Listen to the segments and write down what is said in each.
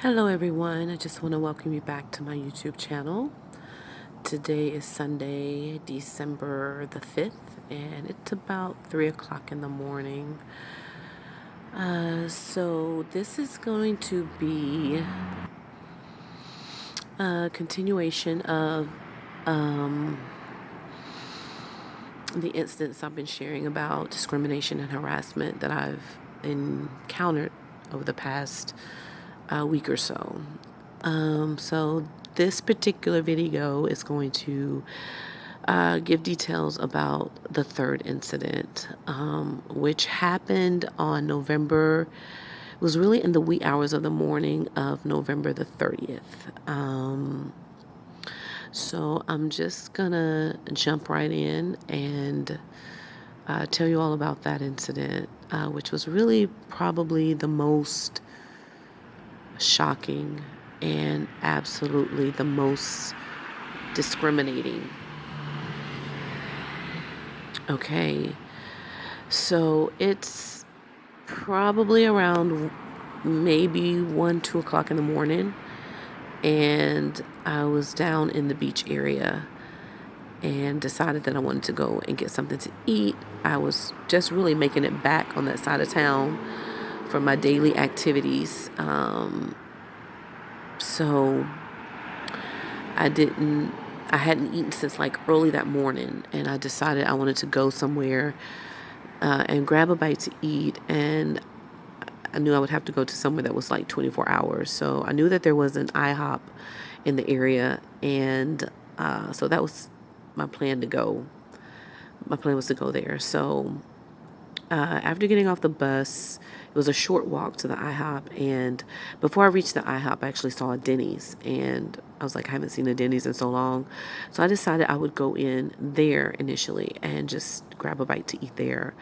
Hello everyone, I just want to welcome you back to my YouTube channel. Today is Sunday, December the 5th, and it's about 3 o'clock in the morning. So this is going to be a continuation of the incidents I've been sharing about discrimination and harassment that I've encountered over the past week or so. So this particular video is going to give details about the third incident, which happened on November. It was really in the wee hours of the morning of November the 30th. So I'm just gonna jump right in and tell you all about that incident, which was really probably the most shocking and absolutely the most discriminating. Okay, so it's probably around maybe 2 o'clock in the morning, and I was down in the beach area and decided that I wanted to go and get something to eat. I was just really making it back on that side of town for my daily activities. So I hadn't eaten since like early that morning, and I decided I wanted to go somewhere and grab a bite to eat. And I knew I would have to go to somewhere that was like 24 hours. So I knew that there was an IHOP in the area, and so that was my plan to go. My plan was to go there. So after getting off the bus, it was a short walk to the IHOP, and before I reached the IHOP, I actually saw a Denny's, and I was like, I haven't seen a Denny's in so long, so I decided I would go in there initially and just grab a bite to eat there.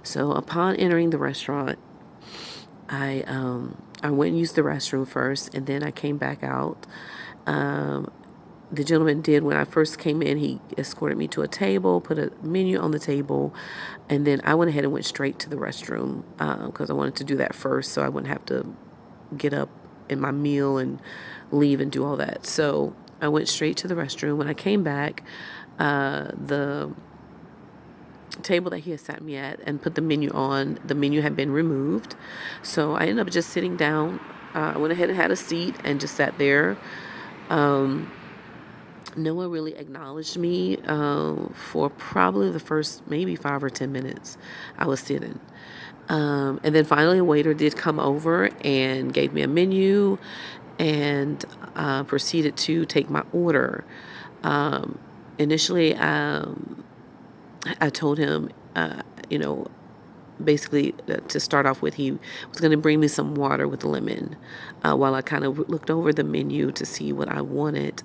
So upon entering the restaurant, I went and used the restroom first, and then I came back out. The gentleman did, when I first came in, he escorted me to a table, put a menu on the table, and then I went ahead and went straight to the restroom because I wanted to do that first so I wouldn't have to get up in my meal and leave and do all that. So I went straight to the restroom. When I came back, the table that he had sat me at and put the menu on, the menu had been removed. So I ended up just sitting down. I went ahead and had a seat and just sat there. No one really acknowledged me for probably the first maybe 5 or 10 minutes I was sitting. And then finally a waiter did come over and gave me a menu and proceeded to take my order. Initially, I told him, basically to start off with, he was going to bring me some water with lemon while I kind of looked over the menu to see what I wanted.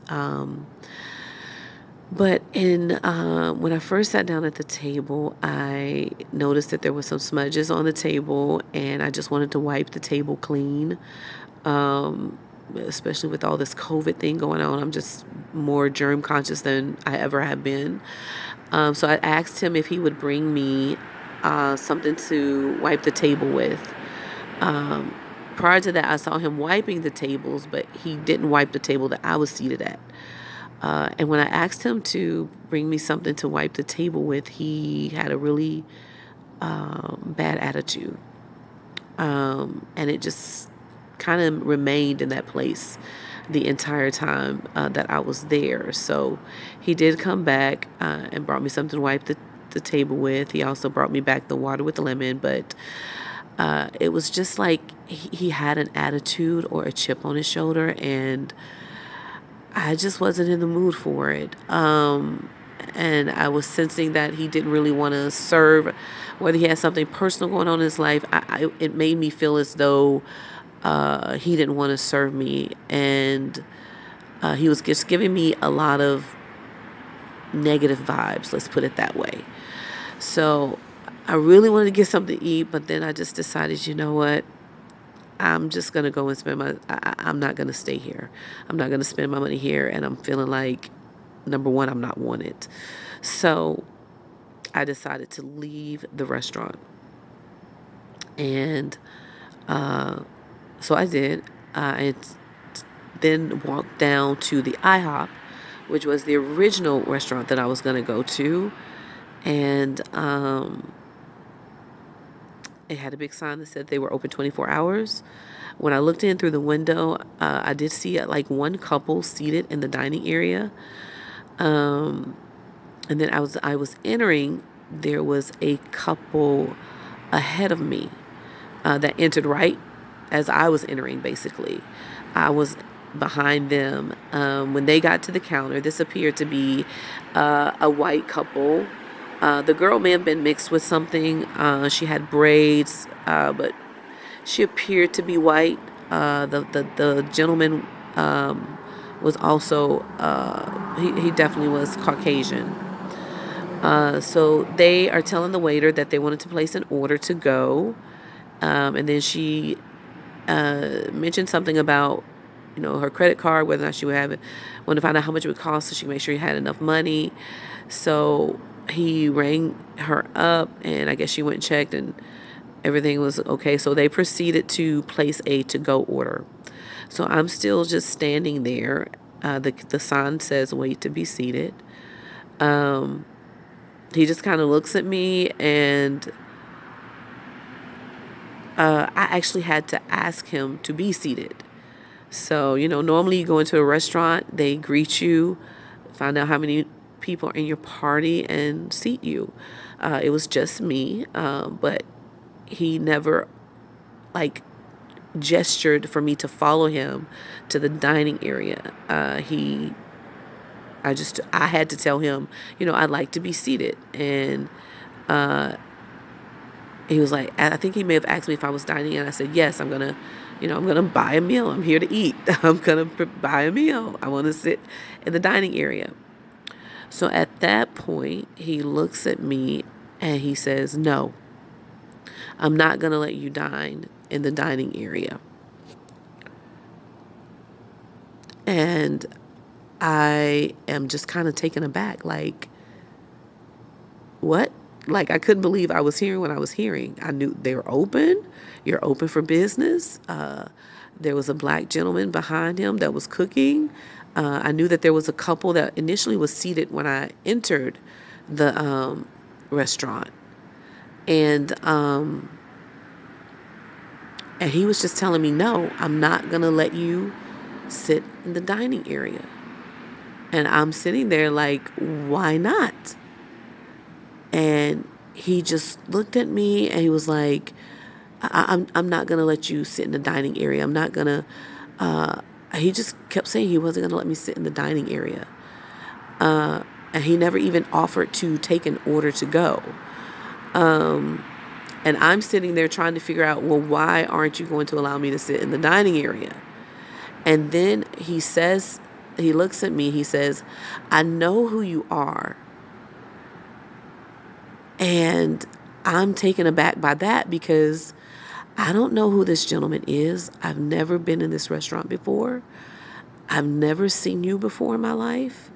But when I first sat down at the table, I noticed that there were some smudges on the table, and I just wanted to wipe the table clean. Especially with all this COVID thing going on, I'm just more germ conscious than I ever have been. So I asked him if he would bring me something to wipe the table with. Prior to that, I saw him wiping the tables, but he didn't wipe the table that I was seated at. And when I asked him to bring me something to wipe the table with, he had a really bad attitude. And it just kind of remained in that place the entire time that I was there. So he did come back and brought me something to wipe the table with. He also brought me back the water with the lemon, but it was just like he had an attitude or a chip on his shoulder, and I just wasn't in the mood for it. And I was sensing that he didn't really want to serve, whether he had something personal going on in his life. It made me feel as though he didn't want to serve me, and he was just giving me a lot of negative vibes, let's put it that way. So I really wanted to get something to eat, but then I just decided, you know what? I'm just going to go and I'm not going to stay here. I'm not going to spend my money here. And I'm feeling like, number one, I'm not wanted. So I decided to leave the restaurant. And so I did. I then walked down to the IHOP, which was the original restaurant that I was going to go to. And it had a big sign that said they were open 24 hours. When I looked in through the window, I did see like one couple seated in the dining area. Um, and then I was entering. There was a couple ahead of me that entered right as I was entering. Basically, I was behind them. When they got to the counter, this appeared to be a white couple. The girl may have been mixed with something. She had braids, but she appeared to be white. The gentleman was also he definitely was Caucasian. So they are telling the waiter that they wanted to place an order to go, and then she mentioned something about her credit card, whether or not she would have it. Wanted to find out how much it would cost so she could make sure he had enough money. So he rang her up, and I guess she went and checked, and everything was okay. So they proceeded to place a to-go order. So I'm still just standing there. The sign says "Wait to be seated." He just kind of looks at me, and I actually had to ask him to be seated. So, normally you go into a restaurant, they greet you, find out how many people are in your party, and seat you. It was just me, but he never, like, gestured for me to follow him to the dining area. I had to tell him, I'd like to be seated. And he was like, I think he may have asked me if I was dining, and I said, yes, I'm going to buy a meal. I'm here to eat. I'm going to buy a meal. I want to sit in the dining area. So at that point, he looks at me and he says, no, I'm not going to let you dine in the dining area. And I am just kind of taken aback, like, what? Like, I couldn't believe I was hearing what I was hearing. I knew they were open. You're open for business. There was a black gentleman behind him that was cooking. I knew that there was a couple that initially was seated when I entered the restaurant. And he was just telling me, no, I'm not going to let you sit in the dining area. And I'm sitting there like, why not? And he just looked at me and he was like, I'm not going to let you sit in the dining area. I'm not going to, he just kept saying he wasn't going to let me sit in the dining area. And he never even offered to take an order to go. And I'm sitting there trying to figure out, well, why aren't you going to allow me to sit in the dining area? And then he looks at me, he says, I know who you are. And I'm taken aback by that because I don't know who this gentleman is. I've never been in this restaurant before. I've never seen you before in my life.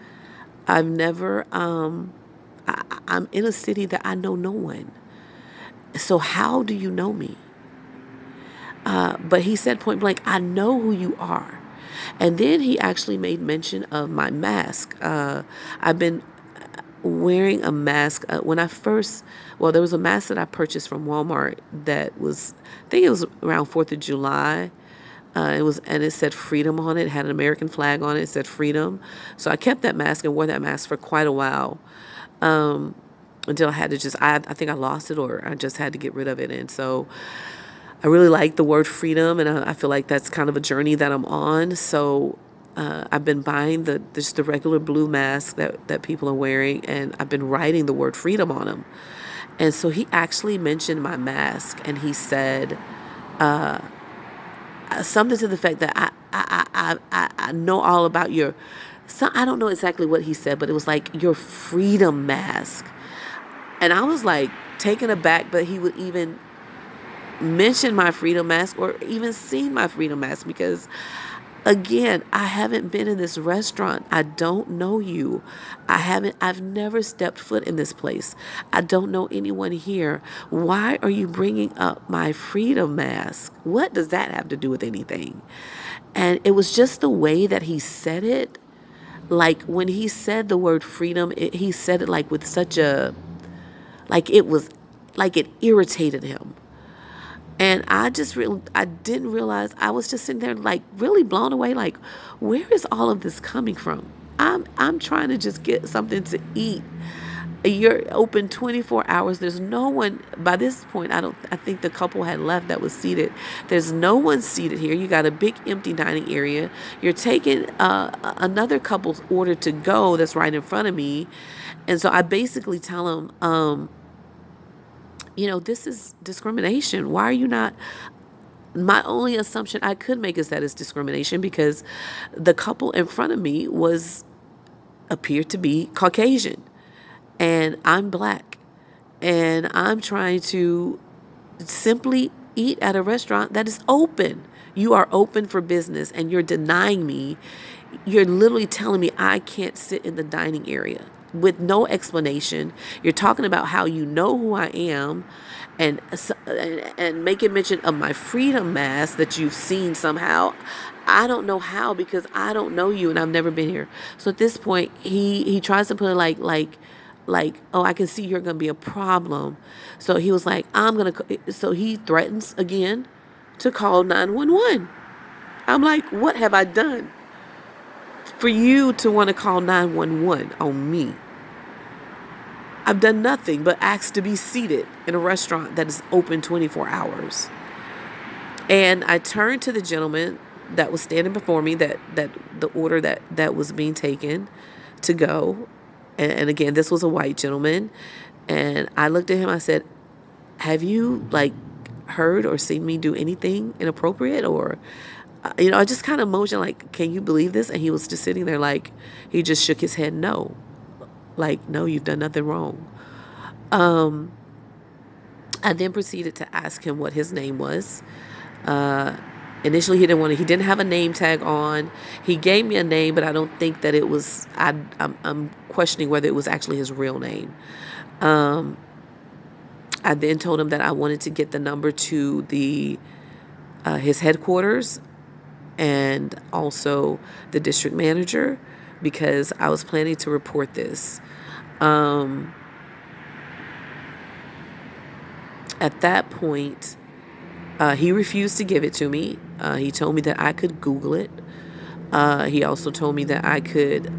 I've never, I'm in a city that I know no one. So how do you know me? But he said point blank, I know who you are. And then he actually made mention of my mask. I've been wearing a mask there was a mask that I purchased from Walmart that was, I think it was around 4th of July. It said freedom on it. It had an American flag on it. It said freedom. So I kept that mask and wore that mask for quite a while. Until I had to I think I lost it or I just had to get rid of it. And so I really like the word freedom, and I feel like that's kind of a journey that I'm on. So I've been buying the regular blue mask that people are wearing, and I've been writing the word freedom on them. And so he actually mentioned my mask, and he said something to the effect that I know all about your. So I don't know exactly what he said, but it was like your freedom mask. And I was like taken aback, but he would even mention my freedom mask or even seen my freedom mask, because Again, I haven't been in this restaurant. I don't know you. I've never stepped foot in this place. I don't know anyone here. Why are you bringing up my freedom mask? What does that have to do with anything? And it was just the way that he said it. Like when he said the word freedom, he said it like with such a, like it was, like it irritated him. And I didn't realize, I was just sitting there like really blown away. Like, where is all of this coming from? I'm trying to just get something to eat. You're open 24 hours. There's no one by this point. I think the couple had left that was seated. There's no one seated here. You got a big empty dining area. You're taking another couple's order to go that's right in front of me. And so I basically tell him, this is discrimination. Why are you not? My only assumption I could make is that it's discrimination because the couple in front of me appeared to be Caucasian and I'm black, and I'm trying to simply eat at a restaurant that is open. You are open for business and you're denying me. You're literally telling me I can't sit in the dining area with no explanation. You're talking about how you know who I am, and making mention of my freedom mask that you've seen somehow. I don't know how, because I don't know you and I've never been here. So at this point, he tries to put it like, oh, I can see you're going to be a problem. So he was like, so he threatens again to call 911. I'm like, what have I done for you to want to call 911 on me? I've done nothing but ask to be seated in a restaurant that is open 24 hours. And I turned to the gentleman that was standing before me, that the order that was being taken to go. And again, this was a white gentleman. And I looked at him, I said, have you heard or seen me do anything inappropriate? Or, I just kind of motioned like, can you believe this? And he was just sitting there like, he just shook his head no. Like, no, you've done nothing wrong. I then proceeded to ask him what his name was. Initially, he didn't have a name tag on. He gave me a name, but I don't think that it was, I'm questioning whether it was actually his real name. I then told him that I wanted to get the number to his headquarters and also the district manager, because I was planning to report this. At that point, he refused to give it to me. He told me that I could Google it. He also told me that I could.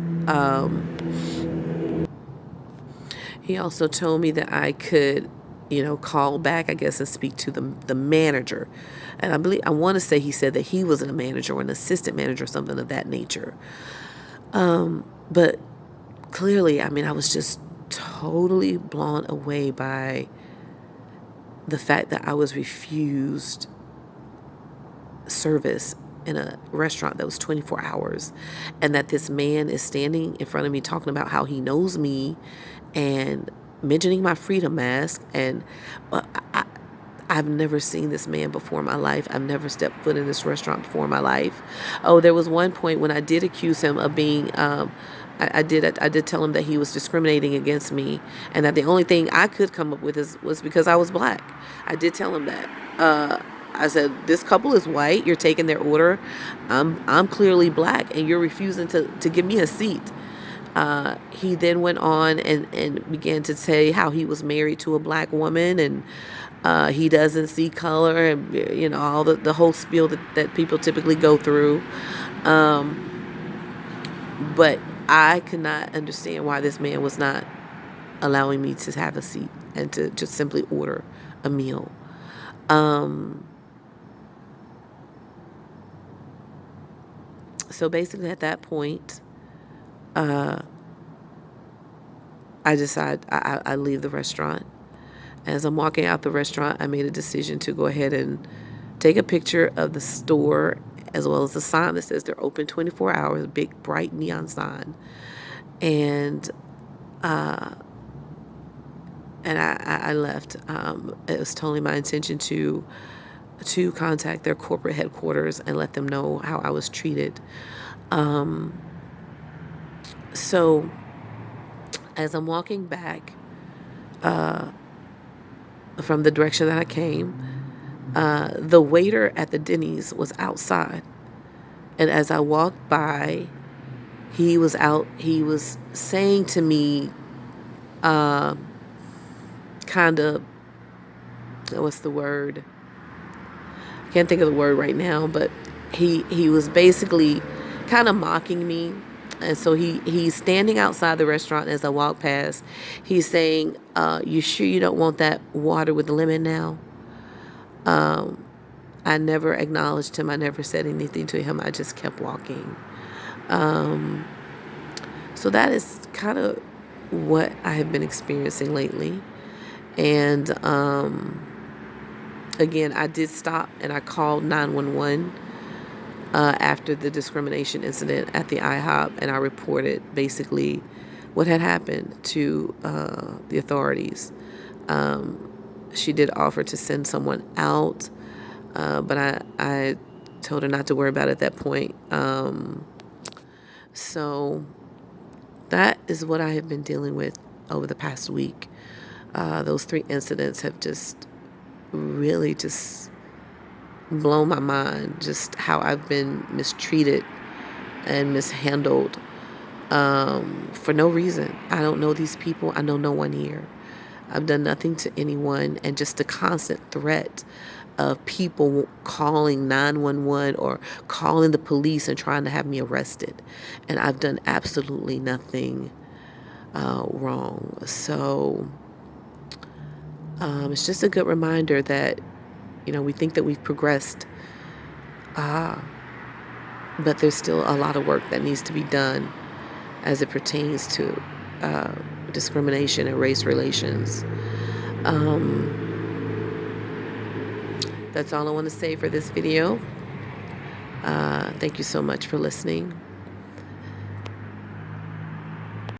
Call back, I guess, and speak to the manager. And I want to say he said that he wasn't a manager or an assistant manager or something of that nature. But clearly, I was just totally blown away by the fact that I was refused service in a restaurant that was 24 hours, and that this man is standing in front of me talking about how he knows me and mentioning my freedom mask. And I've never seen this man before in my life. I've never stepped foot in this restaurant before in my life. Oh, there was one point when I did accuse him of being, I did tell him that he was discriminating against me, and that the only thing I could come up with was because I was black. I did tell him that. I said, this couple is white. You're taking their order. I'm clearly black, and you're refusing to give me a seat. He then went on and began to say how he was married to a black woman, and he doesn't see color, and all the whole spiel that people typically go through. But I could not understand why this man was not allowing me to have a seat and to just simply order a meal. So basically at that point, I decide I leave the restaurant. As I'm walking out the restaurant, I made a decision to go ahead and take a picture of the store as well as the sign that says they're open 24 hours, a big bright neon sign. And I left. It was totally my intention to to contact their corporate headquarters and let them know how I was treated. Um, so as I'm walking back from the direction that I came, the waiter at the Denny's was outside. And as I walked by, he was out, he was saying to me, kind of, what's the word? I can't think of the word right now, but he was basically kind of mocking me. And so he's standing outside the restaurant as I walk past. He's saying, you sure you don't want that water with lemon now? I never acknowledged him. I never said anything to him. I just kept walking. So that is kind of what I have been experiencing lately. And again, I did stop and I called 911 after the discrimination incident at the IHOP, and I reported basically what had happened to the authorities. She did offer to send someone out, but I told her not to worry about it at that point. So that is what I have been dealing with over the past week. Those 3 incidents have just really just blown my mind, just how I've been mistreated and mishandled for no reason. I don't know these people. I know no one here. I've done nothing to anyone, and just the constant threat of people calling 911 or calling the police and trying to have me arrested. And I've done absolutely nothing wrong. So it's just a good reminder that, we think that we've progressed, but there's still a lot of work that needs to be done as it pertains to discrimination and race relations. That's all I want to say for this video. Thank you so much for listening.